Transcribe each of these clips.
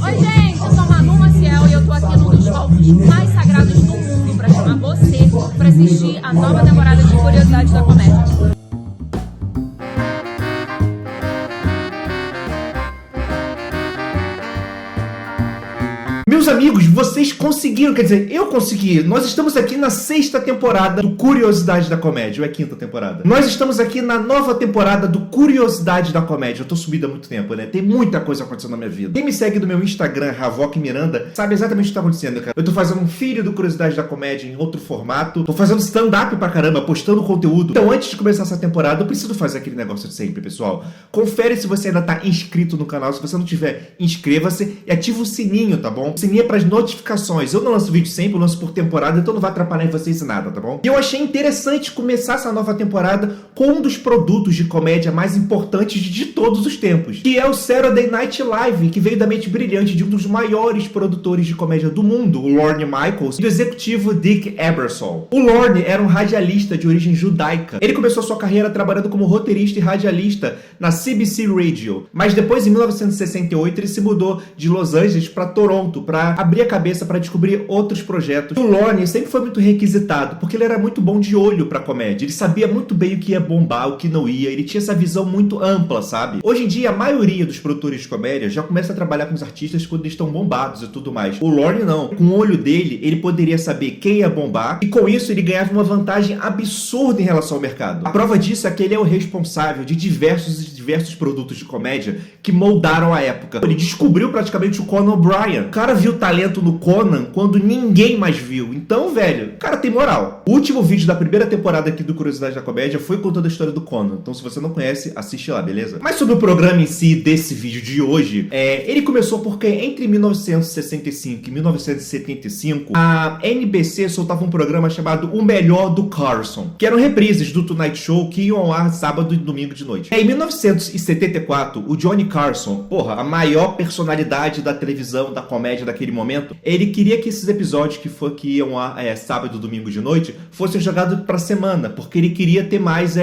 Oi, gente, eu sou Manu Maciel e eu tô aqui num dos palcos mais sagrados do mundo pra chamar você pra assistir a nova temporada de Curiosidades da Comédia. Meus amigos, vocês conseguiram, quer dizer, eu consegui. Nós estamos aqui na 6ª temporada do Curiosidade da Comédia, ou é 5ª temporada? Nós estamos aqui na nova temporada do Curiosidade da Comédia. Eu tô subido há muito tempo, né? Tem muita coisa acontecendo na minha vida. Quem me segue no meu Instagram, Havok Miranda, sabe exatamente o que tá acontecendo, cara. Eu tô fazendo um filho do Curiosidade da Comédia em outro formato. Tô fazendo stand-up pra caramba, postando conteúdo. Então, antes de começar essa temporada, eu preciso fazer aquele negócio de sempre, pessoal. Confere se você ainda tá inscrito no canal. Se você não tiver, inscreva-se e ativa o sininho, tá bom? O sininho é para as notificações. Eu não lanço vídeo sempre, eu lanço por temporada, então não vai atrapalhar em vocês nada, tá bom? E eu achei interessante começar essa nova temporada com um dos produtos de comédia mais importantes de todos os tempos, que é o Saturday Night Live, que veio da mente brilhante de um dos maiores produtores de comédia do mundo, o Lorne Michaels, e do executivo Dick Ebersol. O Lorne era um radialista de origem judaica. Ele começou sua carreira trabalhando como roteirista e radialista na CBC Radio, mas depois, em 1968, ele se mudou de Los Angeles para Toronto, para abrir a cabeça para descobrir outros projetos. O Lorne sempre foi muito requisitado, porque ele era muito bom de olho pra comédia. Ele sabia muito bem o que ia bombar, o que não ia. Ele tinha essa visão muito ampla, sabe? Hoje em dia, a maioria dos produtores de comédia já começa a trabalhar com os artistas quando eles estão bombados e tudo mais. O Lorne não. Com o olho dele, ele poderia saber quem ia bombar, e com isso ele ganhava uma vantagem absurda em relação ao mercado. A prova disso é que ele é o responsável de diversos produtos de comédia que moldaram a época. Ele descobriu praticamente o Conan O'Brien. O cara viu talento no Conan quando ninguém mais viu. Então, velho, o cara tem moral. O último vídeo da primeira temporada aqui do Curiosidade da Comédia foi contando a história do Conan. Então, se você não conhece, assiste lá, beleza? Mas sobre o programa em si desse vídeo de hoje, ele começou porque entre 1965 e 1975, a NBC soltava um programa chamado O Melhor do Carson, que eram reprises do Tonight Show que iam ao ar sábado e domingo de noite. Em 1974, o Johnny Carson, a maior personalidade da televisão, da comédia daquele momento, ele queria que esses episódios que iam sábado e domingo de noite fossem jogados pra semana, porque ele queria ter mais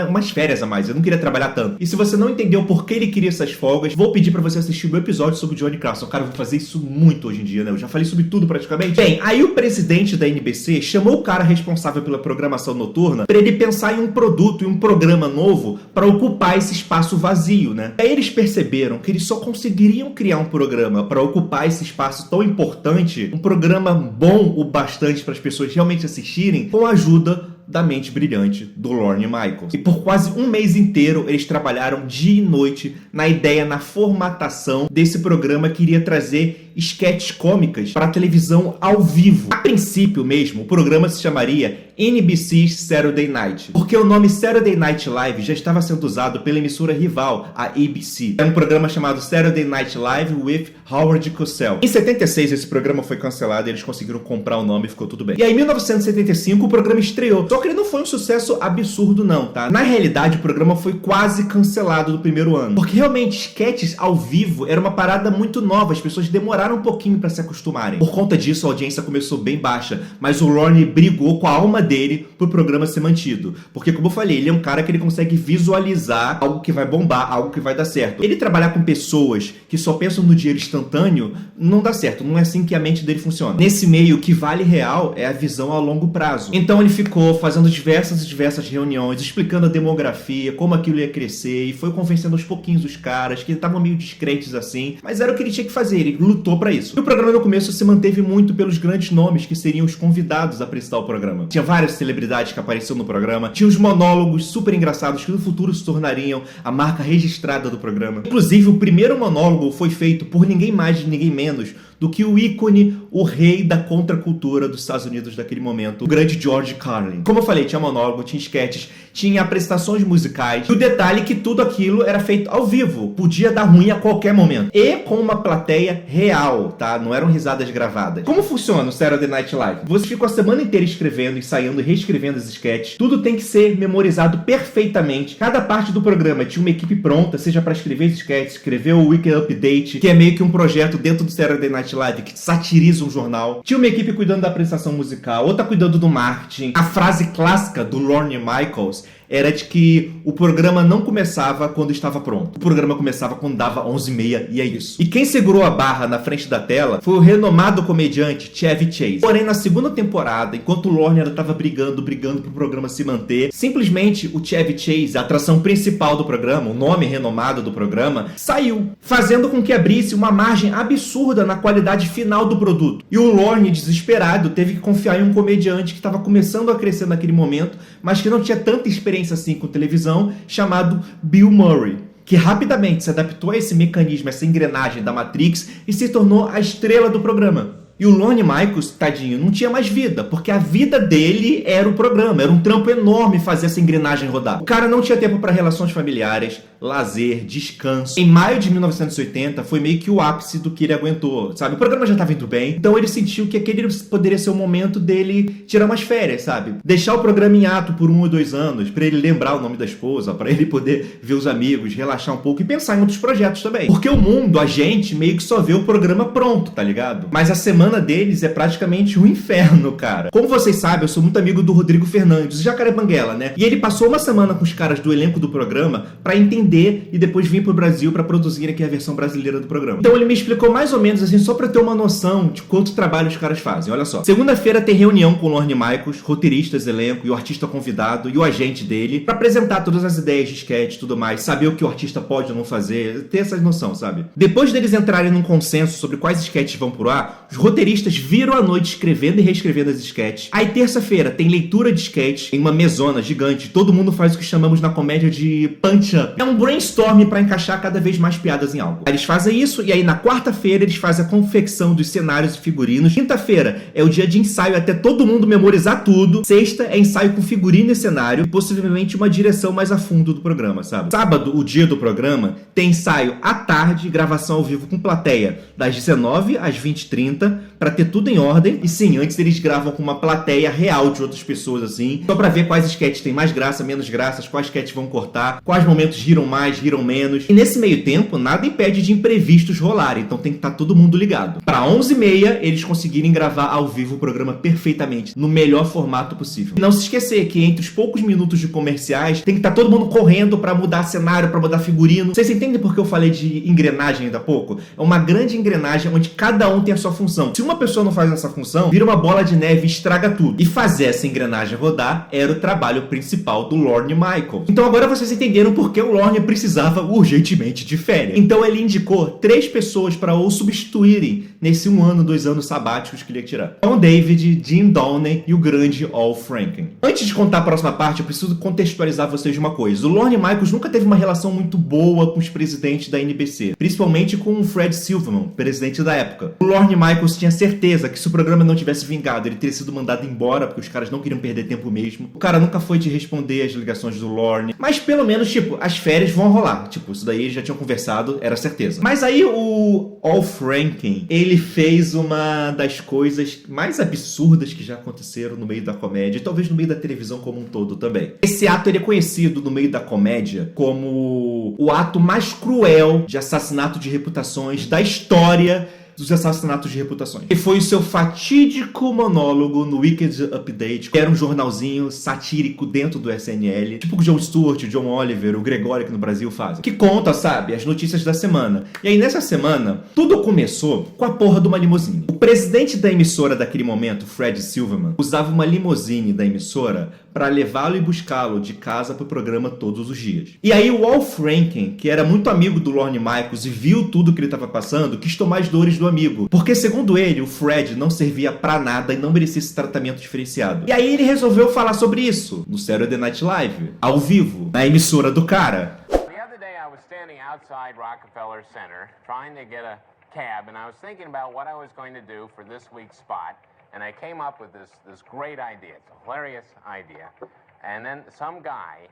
umas férias a mais, ele não queria trabalhar tanto. E se você não entendeu por que ele queria essas folgas, vou pedir pra você assistir o meu episódio sobre o Johnny Carson. Cara, eu vou fazer isso muito hoje em dia, né? Eu já falei sobre tudo praticamente. Bem, aí o presidente da NBC chamou o cara responsável pela programação noturna pra ele pensar em um produto e um programa novo pra ocupar esse espaço vazio, né? Aí eles perceberam que eles só conseguiriam criar um programa pra ocupar esse espaço tão importante, um programa bom o bastante para as pessoas realmente assistirem, com a ajuda da mente brilhante do Lorne Michaels. E por quase um mês inteiro eles trabalharam dia e noite na ideia, na formatação desse programa que iria trazer esquetes cômicas para a televisão ao vivo. A princípio mesmo, o programa se chamaria NBC's Saturday Night, porque o nome Saturday Night Live já estava sendo usado pela emissora rival, a ABC. É um programa chamado Saturday Night Live with Howard Cosell. Em 76 esse programa foi cancelado e eles conseguiram comprar o nome e ficou tudo bem. E aí em 1975 o programa estreou. Só que ele não foi um sucesso absurdo não, tá? Na realidade o programa foi quase cancelado no primeiro ano, porque realmente esquetes ao vivo era uma parada muito nova, as pessoas demoraram um pouquinho pra se acostumarem. Por conta disso a audiência começou bem baixa, mas o Lorne brigou com a alma dele pro programa ser mantido, porque como eu falei, ele é um cara que ele consegue visualizar algo que vai bombar, algo que vai dar certo. Ele trabalhar com pessoas que só pensam no dinheiro instantâneo não dá certo, não é assim que a mente dele funciona. Nesse meio, o que vale real é a visão a longo prazo. Então ele ficou fazendo diversas reuniões, explicando a demografia, como aquilo ia crescer, e foi convencendo aos pouquinhos os caras, que estavam meio descrentes assim, mas era o que ele tinha que fazer, ele lutou pra isso. E o programa no começo se manteve muito pelos grandes nomes que seriam os convidados a apresentar o programa. Tinha várias celebridades que apareceram no programa, tinha os monólogos super engraçados que no futuro se tornariam a marca registrada do programa. Inclusive, o primeiro monólogo foi feito por ninguém mais e ninguém menos do que o ícone, o rei da contracultura dos Estados Unidos daquele momento, o grande George Carlin. Como eu falei, tinha monólogo, tinha sketches, tinha apresentações musicais, e o detalhe é que tudo aquilo era feito ao vivo, podia dar ruim a qualquer momento, e com uma plateia real, tá? Não eram risadas gravadas. Como funciona o Saturday Night Live? Você ficou a semana inteira escrevendo, ensaiando e reescrevendo as sketches, tudo tem que ser memorizado perfeitamente, cada parte do programa tinha uma equipe pronta, seja para escrever sketches, escrever o Weekend Update, que é meio que um projeto dentro do Saturday Night Live que satiriza um jornal. Tinha uma equipe cuidando da apresentação musical, outra cuidando do marketing. A frase clássica do Lorne Michaels era de que o programa não começava quando estava pronto. O programa começava quando dava 11h30 e é isso. E quem segurou a barra na frente da tela foi o renomado comediante Chevy Chase. Porém, na segunda temporada, enquanto o Lorne estava brigando pro programa se manter, simplesmente o Chevy Chase, a atração principal do programa, o nome renomado do programa, saiu, fazendo com que abrisse uma margem absurda na qualidade final do produto. E o Lorne, desesperado, teve que confiar em um comediante que estava começando a crescer naquele momento, mas que não tinha tanta experiência assim com televisão, chamado Bill Murray, que rapidamente se adaptou a esse mecanismo, essa engrenagem da Matrix e se tornou a estrela do programa. E o Lorne Michaels, tadinho, não tinha mais vida, porque a vida dele era o programa, era um trampo enorme fazer essa engrenagem rodar. O cara não tinha tempo para relações familiares, lazer, descanso. Em maio de 1980 foi meio que o ápice do que ele aguentou, sabe? O programa já estava indo bem, então ele sentiu que aquele poderia ser o momento dele tirar umas férias, sabe? Deixar o programa em ato por 1 ou 2 anos, para ele lembrar o nome da esposa, para ele poder ver os amigos, relaxar um pouco e pensar em outros projetos também. Porque o mundo, a gente, meio que só vê o programa pronto, tá ligado? Mas a semana deles é praticamente um inferno, cara. Como vocês sabem, eu sou muito amigo do Rodrigo Fernandes, o Jacaré Banguela, né? E ele passou uma semana com os caras do elenco do programa pra entender e depois vir pro Brasil pra produzir aqui a versão brasileira do programa. Então ele me explicou mais ou menos assim, só pra ter uma noção de quanto trabalho os caras fazem. Olha só. Segunda-feira tem reunião com o Lorne Michaels, roteiristas, elenco e o artista convidado e o agente dele, pra apresentar todas as ideias de sketch e tudo mais, saber o que o artista pode ou não fazer, ter essa noção, sabe? Depois deles entrarem num consenso sobre quais sketches vão pro ar, os roteiristas viram a noite escrevendo e reescrevendo as sketches. Aí terça-feira tem leitura de sketch em uma mesona gigante. Todo mundo faz o que chamamos na comédia de punch-up. É um brainstorm pra encaixar cada vez mais piadas em algo. Aí eles fazem isso e aí na quarta-feira eles fazem a confecção dos cenários e figurinos. Quinta-feira é o dia de ensaio até todo mundo memorizar tudo. Sexta é ensaio com figurino e cenário e possivelmente uma direção mais a fundo do programa, sabe? Sábado, o dia do programa, tem ensaio à tarde, gravação ao vivo com plateia das 19 às 20h30 pra ter tudo em ordem. E sim, antes eles gravam com uma plateia real de outras pessoas, assim, só pra ver quais sketches têm mais graça, menos graças, quais sketches vão cortar, quais momentos riram mais, riram menos. E nesse meio tempo, nada impede de imprevistos rolarem, então tem que estar todo mundo ligado. Pra 11h30, eles conseguirem gravar ao vivo o programa perfeitamente, no melhor formato possível. E não se esquecer que entre os poucos minutos de comerciais, tem que estar todo mundo correndo pra mudar cenário, pra mudar figurino. Vocês entendem por que eu falei de engrenagem ainda há pouco? É uma grande engrenagem onde cada um tem a sua função. Se uma pessoa não faz essa função, vira uma bola de neve e estraga tudo. E fazer essa engrenagem rodar era o trabalho principal do Lorne Michaels. Então agora vocês entenderam por que o Lorne precisava urgentemente de férias. Então ele indicou 3 pessoas para o substituírem nesse 1 ano, 2 anos sabáticos que ele ia tirar. Tom David, Jim Downey e o grande Al Franken. Antes de contar a próxima parte, eu preciso contextualizar vocês de uma coisa. O Lorne Michaels nunca teve uma relação muito boa com os presidentes da NBC, principalmente com o Fred Silverman, presidente da época. O Lorne Michaels tinha certeza que se o programa não tivesse vingado, ele teria sido mandado embora, porque os caras não queriam perder tempo mesmo. O cara nunca foi de responder as ligações do Lorne, mas pelo menos, tipo, as férias vão rolar. Tipo, isso daí eles já tinham conversado, era certeza. Mas aí o Al Franken, ele fez uma das coisas mais absurdas que já aconteceram no meio da comédia, e talvez no meio da televisão como um todo também. Esse ato, ele é conhecido no meio da comédia como o ato mais cruel de assassinato de reputações da história dos assassinatos de reputações. E foi o seu fatídico monólogo no Wicked Update, que era um jornalzinho satírico dentro do SNL, tipo o Jon Stewart, o John Oliver, o Gregório que no Brasil fazem, que conta, sabe, as notícias da semana. E aí nessa semana, tudo começou com a porra de uma limusine. O presidente da emissora daquele momento, Fred Silverman, usava uma limusine da emissora para levá-lo e buscá-lo de casa pro programa todos os dias. E aí o Al Franken, que era muito amigo do Lorne Michaels e viu tudo que ele estava passando, quis tomar as dores do amigo. Porque, segundo ele, o Fred não servia pra nada e não merecia esse tratamento diferenciado. E aí ele resolveu falar sobre isso no Saturday Night Live, ao vivo, na emissora do cara. The other day I was standing outside Rockefeller Center trying to get a cab and I was thinking about what I was going to do for this week's spot. And I came up with this great idea. It's a hilarious idea. And then some guy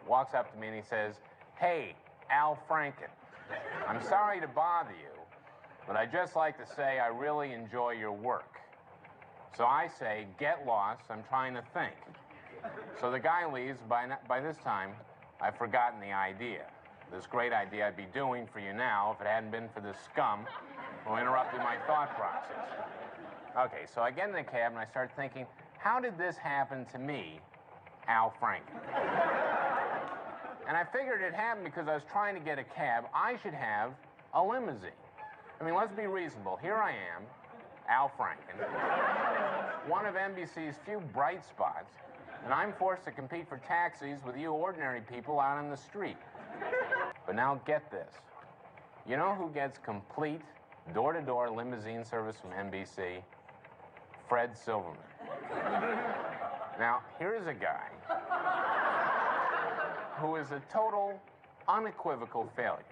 walks up to me and he says, "Hey, Al Franken, I'm sorry to bother you, but I'd just like to say I really enjoy your work." So I say, "Get lost, I'm trying to think." So the guy leaves. By this time, I've forgotten the idea. This great idea I'd be doing for you now if it hadn't been for this scum who interrupted my thought process. Okay, so I get in the cab and I start thinking, how did this happen to me Al Franken. And I figured it happened because I was trying to get a cab. I should have a limousine. I mean, let's be reasonable. Here I am, Al Franken, one of NBC's few bright spots, and I'm forced to compete for taxis with you ordinary people out on the street. But now get this. You know who gets complete door-to-door limousine service from NBC? Fred Silverman. Now, here's a guy who is a total, unequivocal failure.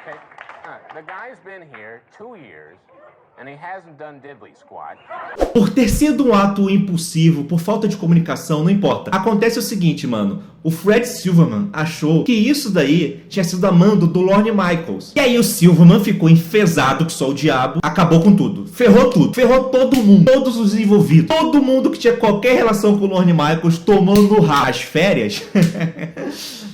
Okay, the guy's been here 2 years, and he hasn't done diddly squat. Por ter sido um ato impulsivo, por falta de comunicação, não importa. Acontece o seguinte, mano. O Fred Silverman achou que isso daí tinha sido a mando do Lorne Michaels. E aí o Silverman ficou enfesado que só o diabo, acabou com tudo. Ferrou tudo. Ferrou todo mundo. Todos os envolvidos. Todo mundo que tinha qualquer relação com o Lorne Michaels tomou no rá as férias.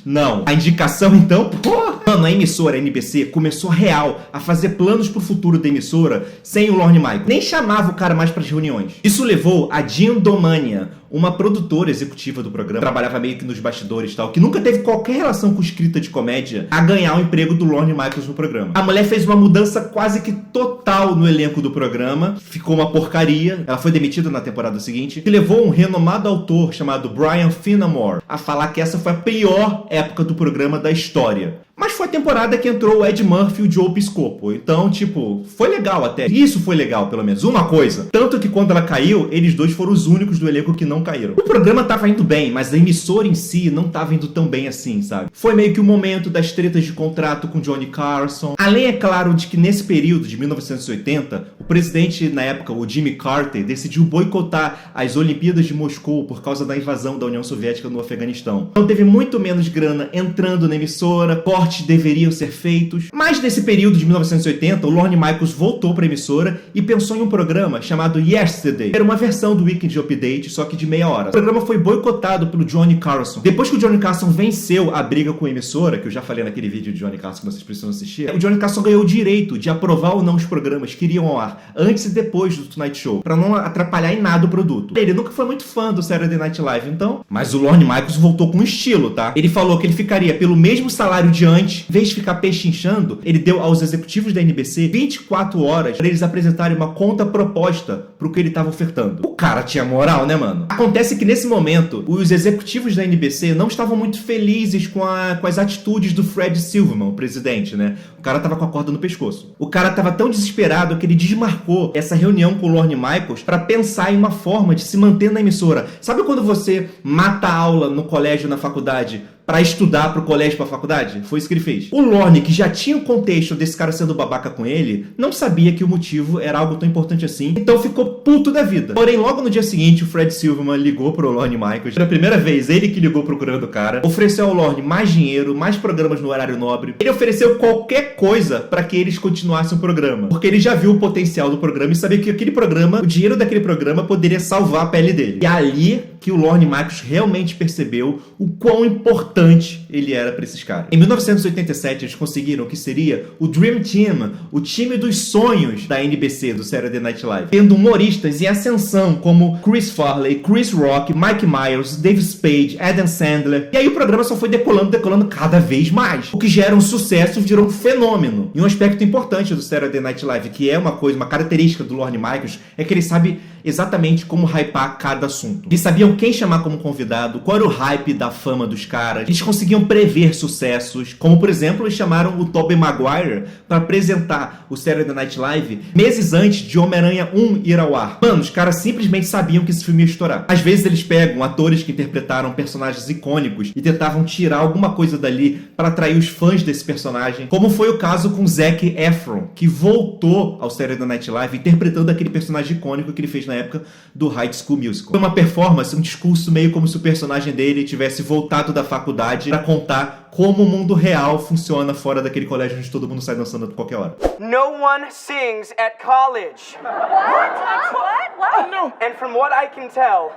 Não. A indicação, então, pô. Mano, a emissora, a NBC, começou real a fazer planos pro futuro da emissora sem o Lorne Michaels. Nem chamava o cara mais pras reuniões. Isso levou a Jean Domania, uma produtora executiva do programa, trabalhava meio que nos bastidores e tal, que nunca teve qualquer relação com escrita de comédia, a ganhar o emprego do Lorne Michaels no programa. A mulher fez uma mudança quase que total no elenco do programa, ficou uma porcaria, ela foi demitida na temporada seguinte, que levou um renomado autor chamado Brian Finamore a falar que essa foi a pior época do programa da história. Mas foi a temporada que entrou o Ed Murphy e o Joe Piscopo. Então, tipo, foi legal até. Isso foi legal, pelo menos. Uma coisa. Tanto que quando ela caiu, eles dois foram os únicos do elenco que não caíram. O programa tava indo bem, mas a emissora em si não tava indo tão bem assim, sabe? Foi meio que o momento das tretas de contrato com Johnny Carson. Além, é claro, de que nesse período de 1980, o presidente, na época, o Jimmy Carter, decidiu boicotar as Olimpíadas de Moscou por causa da invasão da União Soviética no Afeganistão. Então teve muito menos grana entrando na emissora, cortes deveriam ser feitos. Mas nesse período de 1980, o Lorne Michaels voltou para a emissora e pensou em um programa chamado Yesterday. Era uma versão do Weekend Update, só que de meia hora. O programa foi boicotado pelo Johnny Carson. Depois que o Johnny Carson venceu a briga com a emissora, que eu já falei naquele vídeo de Johnny Carson que vocês precisam assistir, o Johnny Carson ganhou o direito de aprovar ou não os programas que iriam ao ar, antes e depois do Tonight Show, para não atrapalhar em nada o produto. Ele nunca foi muito fã do Saturday Night Live, então, mas o Lorne Michaels voltou com estilo, tá? Ele falou que ele ficaria pelo mesmo salário de antes. Em vez de ficar pechinchando, ele deu aos executivos da NBC 24 horas para eles apresentarem uma contraproposta pro que ele tava ofertando. O cara tinha moral, né, mano? Acontece que nesse momento, os executivos da NBC não estavam muito felizes com as atitudes do Fred Silverman, o presidente, né? O cara tava com a corda no pescoço. O cara tava tão desesperado que ele desmarcou essa reunião com o Lorne Michaels para pensar em uma forma de se manter na emissora. Sabe quando você mata a aula no colégio, na faculdade, para estudar pro colégio, pra faculdade? Foi isso que ele fez. O Lorne, que já tinha o contexto desse cara sendo babaca com ele, não sabia que o motivo era algo tão importante assim, então ficou puto da vida. Porém, logo no dia seguinte, o Fred Silverman ligou pro Lorne Michaels. Pela primeira vez, ele que ligou procurando o cara, ofereceu ao Lorne mais dinheiro, mais programas no horário nobre. Ele ofereceu qualquer coisa para que eles continuassem o programa, porque ele já viu o potencial do programa e sabia que aquele programa, o dinheiro daquele programa poderia salvar a pele dele. E ali que o Lorne Michaels realmente percebeu o quão importante ele era para esses caras. Em 1987, eles conseguiram o que seria o Dream Team, o time dos sonhos da NBC, do Saturday Night Live, tendo humoristas em ascensão como Chris Farley, Chris Rock, Mike Myers, Dave Spade, Adam Sandler. E aí o programa só foi decolando cada vez mais. O que gera um sucesso, virou um fenômeno. E um aspecto importante do Saturday Night Live, que é uma característica do Lorne Michaels, é que ele sabe exatamente como hypar cada assunto. Eles sabiam quem chamar como convidado, qual era o hype da fama dos caras. Eles conseguiam prever sucessos, como por exemplo, eles chamaram o Tobey Maguire para apresentar o Saturday Night Live meses antes de Homem-Aranha 1 ir ao ar. Mano, os caras simplesmente sabiam que esse filme ia estourar. Às vezes eles pegam atores que interpretaram personagens icônicos e tentavam tirar alguma coisa dali para atrair os fãs desse personagem, como foi o caso com Zac Efron, que voltou ao Saturday Night Live interpretando aquele personagem icônico que ele fez na época do High School Musical. Foi uma performance, um discurso meio como se o personagem dele tivesse voltado da faculdade para contar como o mundo real funciona fora daquele colégio onde todo mundo sai dançando a qualquer hora. No one sings at college. What? What? No. And from what I can tell,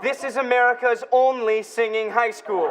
This is America's only singing high school.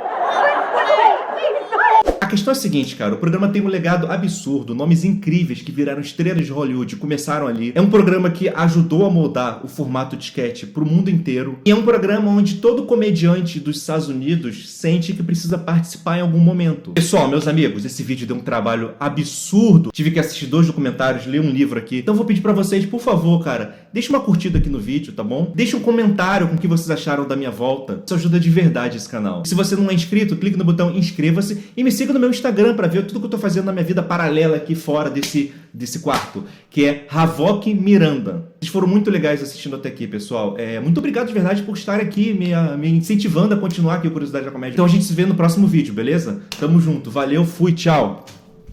A questão é a seguinte, cara, o programa tem um legado absurdo, nomes incríveis que viraram estrelas de Hollywood, começaram ali. É um programa que ajudou a moldar o formato de sketch pro mundo inteiro. E é um programa onde todo comediante dos Estados Unidos sente que precisa participar em algum momento. Pessoal, meus amigos, esse vídeo deu um trabalho absurdo. Tive que assistir 2 documentários, ler um livro aqui. Então vou pedir pra vocês, por favor, cara, deixa uma curtida aqui no vídeo, tá bom? Deixa um comentário com o que vocês acharam da minha volta. Isso ajuda de verdade esse canal. E se você não é inscrito, clique no botão inscreva-se e me siga no meu Instagram pra ver tudo que eu tô fazendo na minha vida paralela aqui fora desse quarto, que é Havok Miranda. Vocês foram muito legais assistindo até aqui, pessoal. Muito obrigado de verdade por estar aqui me incentivando a continuar aqui o Curiosidade da Comédia. Então a gente se vê no próximo vídeo, beleza? Tamo junto. Valeu, fui, tchau!